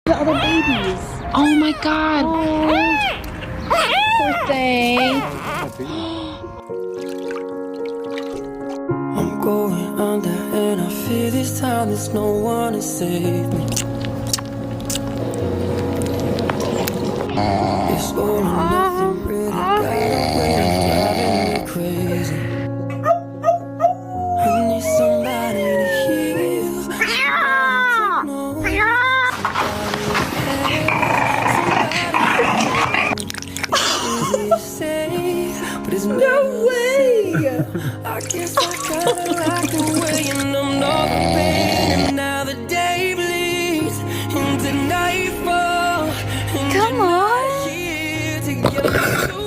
The other babies. Oh my God. Poor thing. I'm going under and I feel this time there's no one to save me. It's all or nothing, really got a way of driving me crazy. I need somebody to heal, somebody to know, it's easy to say, but it's no way. I guess I kinda like the way you numbed all the pain, and now the day bleeds into nightfall. Come on. Here together.